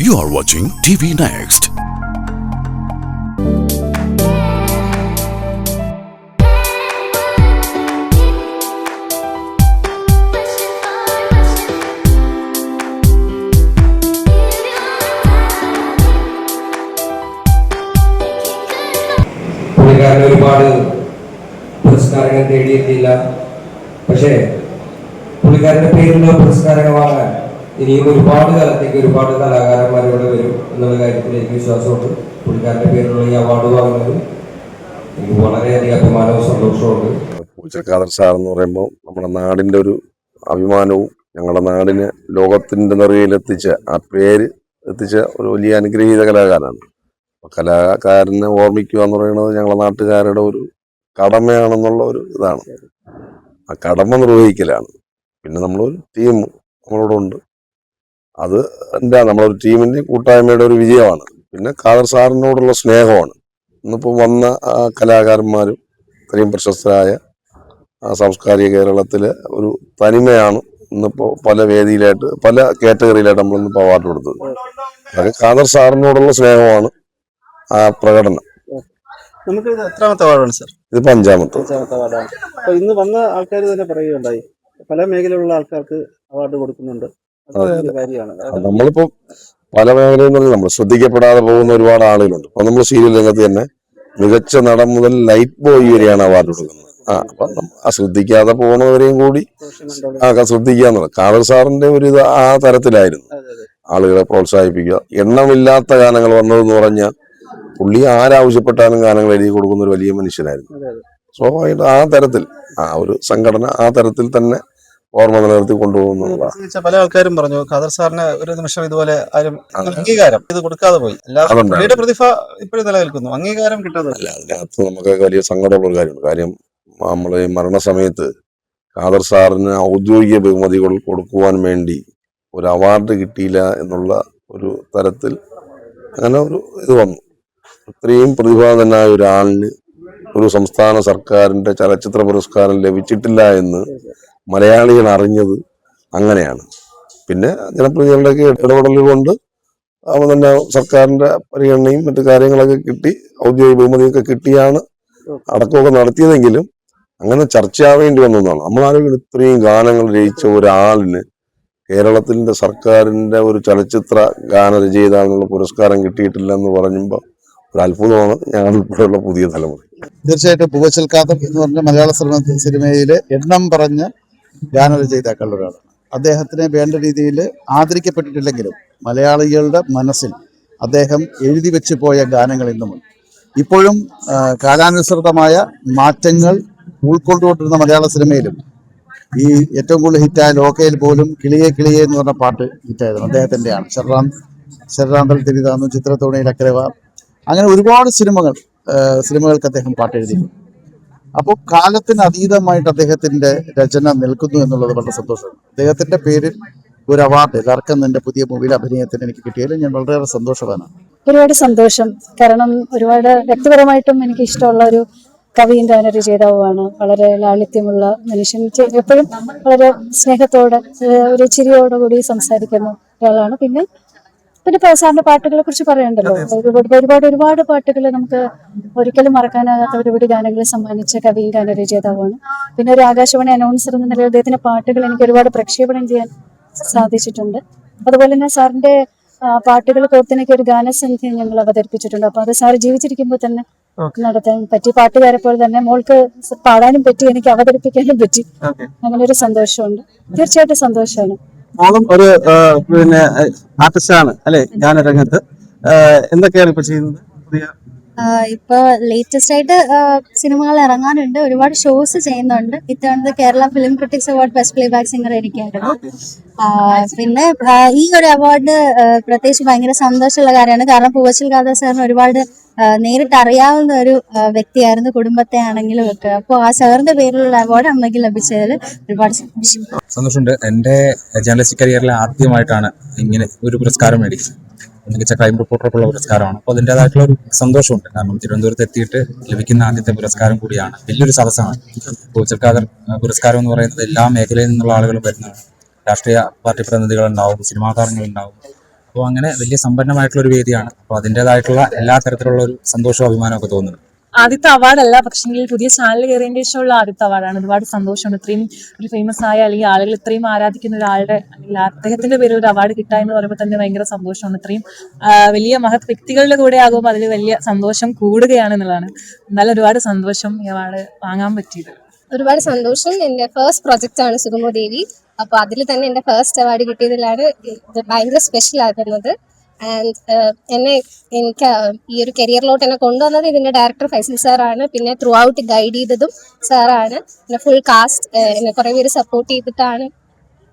You are watching TV Next. പുള്ളിക്കാരൻ ഒരുപാട് പുരസ്കാരങ്ങൾ നേടിയെത്തിയില്ല. പക്ഷേ പുള്ളിക്കാരന്റെ പേരിലുള്ള പുരസ്കാരങ്ങൾ വാങ്ങാൻ ഇനിയും ഒരുപാട് കാലത്തേക്ക് ഒരുപാട് കലാകാരന്മാരിവിടെ വരും എന്നുള്ള കാര്യത്തിൽ എനിക്ക് വിശ്വാസമുണ്ട്. പുള്ളിക്കാരന്റെ പേരിലുള്ള ഈ അവാർഡ് വാങ്ങുന്നത് എനിക്ക് വളരെയധികം അഭിമാനവും സന്തോഷമുണ്ട്. പൂച്ചൽ ഖാദർ സാർ എന്ന് പറയുമ്പോൾ നമ്മുടെ നാടിൻ്റെ ഒരു അഭിമാനവും ഞങ്ങളുടെ നാടിനെ ലോകത്തിൻ്റെ നിറയിലെത്തിച്ച ആ പേര് എത്തിച്ച ഒരു വലിയ അനുഗ്രഹീത കലാകാരനാണ്. കലാകാരനെ ഓർമ്മിക്കുക എന്ന് പറയുന്നത് ഞങ്ങളുടെ നാട്ടുകാരുടെ ഒരു കടമയാണെന്നുള്ള ഒരു ഇതാണ്. ആ കടമ നിർവഹിക്കലാണ്. പിന്നെ നമ്മളൊരു ടീം നമ്മളോടുണ്ട്. അത് നമ്മളൊരു ടീമിൻ്റെ കൂട്ടായ്മയുടെ ഒരു വിജയമാണ്. പിന്നെ ഖാദർ സാറിനോടുള്ള സ്നേഹമാണ്. ഇന്നിപ്പോൾ വന്ന കലാകാരന്മാരും ഇത്രയും പ്രശസ്തരായ സാംസ്കാരിക കേരളത്തിലെ ഒരു തനിമയാണ് ഇന്നിപ്പോൾ പല വേദിയിലായിട്ട് പല കാറ്റഗറിയിലായിട്ട് നമ്മളിന്നിപ്പോൾ അവാർഡ് കൊടുത്തത്. അത് ഖാദർ സാറിനോടുള്ള സ്നേഹമാണ് ആ പ്രകടനം. നമുക്ക് ഇത് എത്രാമത്തെ അവാർഡാണ് സാർ? ഇതിപ്പോൾ അഞ്ചാമത്തെ അവാർഡാണ്. അപ്പോൾ ഇന്ന് വന്ന ആൾക്കാർ തന്നെ പറയുകയുണ്ടായി പല മേഖലയിലുള്ള ആൾക്കാർക്ക് അവാർഡ് കൊടുക്കുന്നുണ്ട്. നമ്മളിപ്പോ പല മേഖലയിൽ നിന്ന് നമ്മൾ ശ്രദ്ധിക്കപ്പെടാതെ പോകുന്ന ഒരുപാട് ആളുകളുണ്ട്. അപ്പൊ നമ്മൾ സീരിയൽ രംഗത്ത് തന്നെ മികച്ച നടൻ മുതൽ ലൈറ്റ് ബോയ് വരെയാണ് അവാർഡ് കൊടുക്കുന്നത്. അപ്പൊ ശ്രദ്ധിക്കാതെ പോകുന്നവരെയും കൂടി ശ്രദ്ധിക്കാന്നുള്ളത് ഖാദർ സാറിന്റെ ഒരു ഇത് ആ തരത്തിലായിരുന്നു. ആളുകളെ പ്രോത്സാഹിപ്പിക്കുക. എണ്ണമില്ലാത്ത ഗാനങ്ങൾ വന്നതെന്ന് പറഞ്ഞാൽ പുള്ളി ആരാവശ്യപ്പെട്ടാലും ഗാനങ്ങൾ എഴുതി കൊടുക്കുന്ന ഒരു വലിയ മനുഷ്യനായിരുന്നു. സ്വാഭാവികമായിട്ട് ആ തരത്തിൽ ആ ഒരു സംഘടന ആ തരത്തിൽ തന്നെ ഓർമ്മ നിലനിർത്തി കൊണ്ടുപോകുന്നതാണ്. പല ആൾക്കാരും പറഞ്ഞു ഖാദർ സാറിന് ഒരു നിമിഷം ഇതുപോലെ ആരും അംഗീകാരം ഇത് കൊടുക്കാതെ പോയി. അല്ലാതെ പ്രതിഭ ഇപ്പോഴും നിലനിൽക്കുന്നു, അംഗീകാരം കിട്ടാതെ. അതിനകത്ത് നമുക്ക് വലിയ സങ്കടമുള്ള ഒരു കാര്യമുണ്ട്. കാര്യം നമ്മളെ മരണസമയത്ത് ഖാദർ സാറിന് ഔദ്യോഗിക ബഹുമതികൾ കൊടുക്കുവാൻ വേണ്ടി ഒരു അവാർഡ് കിട്ടിയില്ല എന്നുള്ള ഒരു തരത്തിൽ അങ്ങനെ ഒരു ഇത് വന്നു. ഇത്രയും പ്രതിഭാതനായ ഒരാളിന് ഒരു സംസ്ഥാന സർക്കാരിന്റെ ചലച്ചിത്ര പുരസ്കാരം ലഭിച്ചിട്ടില്ല എന്ന് മലയാളികൾ അറിഞ്ഞത് അങ്ങനെയാണ്. പിന്നെ ജനപ്രതിനിധികളുടെയൊക്കെ ഇടപെടലുകൾ കൊണ്ട് അവ തന്നെ സർക്കാരിന്റെ പരിഗണനയും മറ്റു കാര്യങ്ങളൊക്കെ കിട്ടി ഔദ്യോഗിക ബഹുമതിയൊക്കെ കിട്ടിയാണ് അടക്കമൊക്കെ നടത്തിയതെങ്കിലും അങ്ങനെ ചർച്ചയാവേണ്ടി വന്നതാണ്. നമ്മളാരും ഇത്രയും ഗാനങ്ങൾ രചിച്ച ഒരാളിന് കേരളത്തിന്റെ സർക്കാരിന്റെ ഒരു ചലച്ചിത്ര ഗാന രചയിതാവിനുള്ള പുരസ്കാരം കിട്ടിയിട്ടില്ല എന്ന് പറയുമ്പോൾ ഒരു അത്ഭുതമാണ് ഞങ്ങൾ ഇപ്പോഴുള്ള പുതിയ തലമുറ. തീർച്ചയായിട്ടും പൂച്ചൽ ഖാദർ എന്ന് പറഞ്ഞ മലയാള സിനിമയിലെ എണ്ണം പറഞ്ഞ ഗാനരചയിതാക്കളുടെ ഒരാളാണ്. അദ്ദേഹത്തിനെ വേണ്ട രീതിയിൽ ആദരിക്കപ്പെട്ടിട്ടില്ലെങ്കിലും മലയാളികളുടെ മനസ്സിൽ അദ്ദേഹം എഴുതി വെച്ച് പോയ ഗാനങ്ങൾ ഇന്നുമുണ്ട്. ഇപ്പോഴും കാലാനുസൃതമായ മാറ്റങ്ങൾ ഉൾക്കൊണ്ടുകൊണ്ടിരുന്ന മലയാള സിനിമയിലും ഈ ഏറ്റവും കൂടുതൽ ഹിറ്റായ ലോക്കയിൽ പോലും കിളിയെ കിളിയെ എന്ന് പറഞ്ഞ പാട്ട് ഹിറ്റായിരുന്നു അദ്ദേഹത്തിൻ്റെയാണ്. ശരറാന്തൽ തിരിതാന്നു, ചിത്രത്തോണിയിൽ അക്കരവ, അങ്ങനെ ഒരുപാട് സിനിമകൾക്ക് അദ്ദേഹം പാട്ട് എഴുതിയിട്ടുണ്ട്. അപ്പോൾ കാലത്തിന് അതീതമായിട്ട് അദ്ദേഹത്തിന്റെ രചന നിൽക്കുന്നു എന്നുള്ളത് വളരെ സന്തോഷമാണ്. അദ്ദേഹത്തിന്റെ പേരിൽ ഒരു അവാർഡ് ദർക്കെന്നെ പുതിയ മൂവിയിൽ അഭിനയത്തിന് എനിക്ക് കിട്ടിയതിൽ ഞാൻ വളരെയേറെ സന്തോഷവാനാണ്. ഒരുപാട് സന്തോഷം. കാരണം ഒരുപാട് വ്യക്തിപരമായിട്ടും എനിക്ക് ഇഷ്ടമുള്ള ഒരു കവിയും ഗാനരചയിതാവുമാണ്. വളരെ ലാളിത്യമുള്ള മനുഷ്യൻ, എപ്പോഴും വളരെ സ്നേഹത്തോടെ ഒരു ചിരിയോടുകൂടി സംസാരിക്കുന്ന ഒരാളാണ്. പിന്നെ സാറിന്റെ പാട്ടുകളെ കുറിച്ച് പറയണ്ടല്ലോ. ഒരുപാട് പാട്ടുകൾ നമുക്ക് ഒരിക്കലും മറക്കാനാകാത്ത ഒരുപാട് ഗാനങ്ങൾ സമ്മാനിച്ച കവിയും ഗാനരചയിതാവാണ്. പിന്നെ ഒരു ആകാശവാണി അനൗൺസർ എന്ന നിലയിൽ അദ്ദേഹത്തിന്റെ പാട്ടുകൾ എനിക്ക് ഒരുപാട് പ്രക്ഷേപണം ചെയ്യാൻ സാധിച്ചിട്ടുണ്ട്. അതുപോലെ തന്നെ സാറിന്റെ പാട്ടുകൾ കോർത്തിനൊക്കെ ഒരു ഗാനസന്ധ്യ ഞങ്ങൾ അവതരിപ്പിച്ചിട്ടുണ്ട്. അപ്പൊ അത് സാറ് ജീവിച്ചിരിക്കുമ്പോൾ തന്നെ നടത്താൻ പറ്റി. പാട്ടുകാരെ പോലെ തന്നെ മോൾക്ക് പാടാനും പറ്റി, എനിക്ക് അവതരിപ്പിക്കാനും പറ്റി. അങ്ങനെ ഒരു സന്തോഷമുണ്ട്. തീർച്ചയായിട്ടും സന്തോഷമാണ്. മോളും ഒരു പിന്നെ ആർട്ടിസ്റ്റാണ് അല്ലെ ഗാനരംഗത്ത്. എന്തൊക്കെയാണ് ഇപ്പൊ ചെയ്യുന്നത്? ഇപ്പൊ ലേറ്റസ്റ്റ് ആയിട്ട് സിനിമകൾ ഇറങ്ങാനുണ്ട്, ഒരുപാട് ഷോസ് ചെയ്യുന്നുണ്ട്. ഇത്തവണത്തെ Kerala film critics award best playback singer എനിക്കായിരുന്നു. പിന്നെ ഈ ഒരു അവാർഡ് പ്രത്യേകിച്ച് ഭയങ്കര സന്തോഷമുള്ള കാര്യമാണ്. കാരണം പൂച്ചൽ ഖാദർ സാറിന് ഒരുപാട് നേരിട്ട് അറിയാവുന്ന ഒരു വ്യക്തിയായിരുന്നു, കുടുംബത്തെ ആണെങ്കിലും ഒക്കെ. അപ്പോൾ ആ സാറിന്റെ പേരിലുള്ള അവാർഡ് അമ്മയ്ക്ക് ലഭിച്ചതിൽ ഒരുപാട് സന്തോഷമുണ്ട്. എൻ്റെ ജേർണലിസ്റ്റിക് കരിയറിൽ ആദ്യമായിട്ടാണ് ഇങ്ങനെ ഒരു പുരസ്കാരം മേടിച്ചത്. മികച്ച ക്രൈം റിപ്പോർട്ടർക്കുള്ള പുരസ്കാരമാണ്. അപ്പോൾ അതിൻ്റെതായിട്ടുള്ള ഒരു സന്തോഷമുണ്ട്. കാരണം തിരുവനന്തപുരത്ത് എത്തിയിട്ട് ലഭിക്കുന്ന ആദ്യത്തെ പുരസ്കാരം കൂടിയാണ്. വലിയൊരു സദസ്സാണ്. പൂച്ചൽ ഖാദർ പുരസ്കാരം എന്ന് പറയുന്നത് എല്ലാ മേഖലയിൽ നിന്നുള്ള ആളുകളും വരുന്നതാണ്. രാഷ്ട്രീയ പാർട്ടി പ്രതിനിധികളുണ്ടാവും, സിനിമാ താരങ്ങളുണ്ടാവും, അപ്പോൾ അങ്ങനെ വലിയ സമ്പന്നമായിട്ടുള്ള ഒരു വേദിയാണ്. അപ്പോൾ അതിൻ്റെതായിട്ടുള്ള എല്ലാ തരത്തിലുള്ള ഒരു സന്തോഷവും അഭിമാനമൊക്കെ തോന്നുന്നുണ്ട്. ആദ്യത്തെ അവാർഡല്ല, പക്ഷെങ്കിൽ പുതിയ ചാനൽ കയറിയതിന് ശേഷമുള്ള ആദ്യത്തെ അവാർഡാണ്. ഒരുപാട് സന്തോഷമുണ്ട്. ഇത്രയും ഒരു ഫേമസ് ആയ അല്ലെങ്കിൽ ആളുകൾ ഇത്രയും ആരാധിക്കുന്ന ഒരാളുടെ അല്ലെങ്കിൽ അദ്ദേഹത്തിന്റെ പേരിൽ ഒരു അവാർഡ് കിട്ടുക എന്ന് പറയുമ്പോൾ തന്നെ ഭയങ്കര സന്തോഷമാണ്. ഇത്രയും വലിയ മഹത് വ്യക്തികളുടെ കൂടെ ആകുമ്പോൾ അതിൽ വലിയ സന്തോഷം കൂടുകയാണ് എന്നുള്ളതാണ്. എന്നാലും ഒരുപാട് സന്തോഷം ഈ അവാർഡ് വാങ്ങാൻ പറ്റിയത്. ഒരുപാട് സന്തോഷം. എൻ്റെ ഫസ്റ്റ് പ്രൊജക്റ്റ് ആണ് സുഗമോദേവി. അപ്പോൾ അതിൽ തന്നെ എൻ്റെ ഫസ്റ്റ് അവാർഡ് കിട്ടിയതിലാണ് ഇത് ഭയങ്കര സ്പെഷ്യൽ ആകുന്നത്. ആൻഡ് എനിക്ക് ഈ ഒരു കരിയറിലോട്ട് എന്നെ കൊണ്ടുവന്നത് ഇതിൻ്റെ ഡയറക്ടർ ഫൈസൽ സാറാണ്. പിന്നെ ത്രൂ ഔട്ട് ഗൈഡ് ചെയ്തതും സാറാണ്. പിന്നെ ഫുൾ കാസ്റ്റ് എന്നെ കുറേ പേര് സപ്പോർട്ട് ചെയ്തിട്ടാണ്.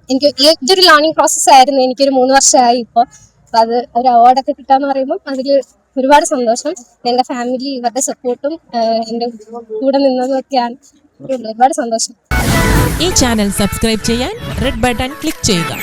എനിക്ക് ഇതൊരു ലേണിംഗ് പ്രോസസ് ആയിരുന്നു. എനിക്കൊരു 3 വർഷമായി ഇപ്പോൾ. അപ്പോൾ അത് ഒരു അവാർഡൊക്കെ കിട്ടാന്ന് പറയുമ്പോൾ അതിൽ ഒരുപാട് സന്തോഷം. എൻ്റെ ഫാമിലി ഇവരുടെ സപ്പോർട്ടും എൻ്റെ കൂടെ നിന്നതും ഒക്കെയാണ്. ഒരുപാട് സന്തോഷം. ഈ ചാനൽ സബ്സ്ക്രൈബ് ചെയ്യാൻ റെഡ് ബട്ടൺ ക്ലിക്ക് ചെയ്യുക.